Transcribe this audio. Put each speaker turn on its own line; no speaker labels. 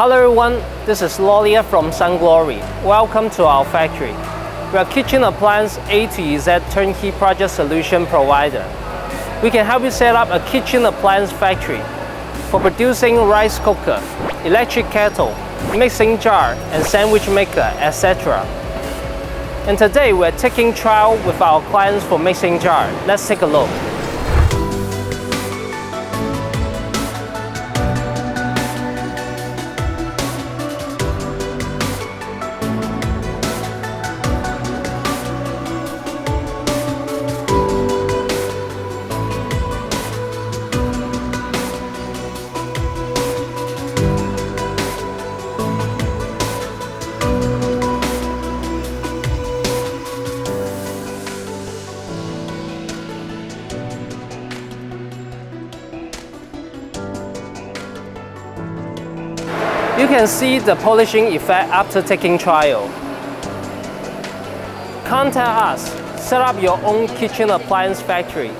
Hello everyone, this is Lolia from Sunglory. Welcome to our factory. We are kitchen appliance A to Z turnkey project solution provider. We can help you set up a kitchen appliance factory for producing rice cooker, electric kettle, mixing jar, and sandwich maker, etc. And today we're taking trial with our clients for mixing jar. Let's take a look. You can see the polishing effect after taking trial. Contact us, set up your own kitchen appliance factory.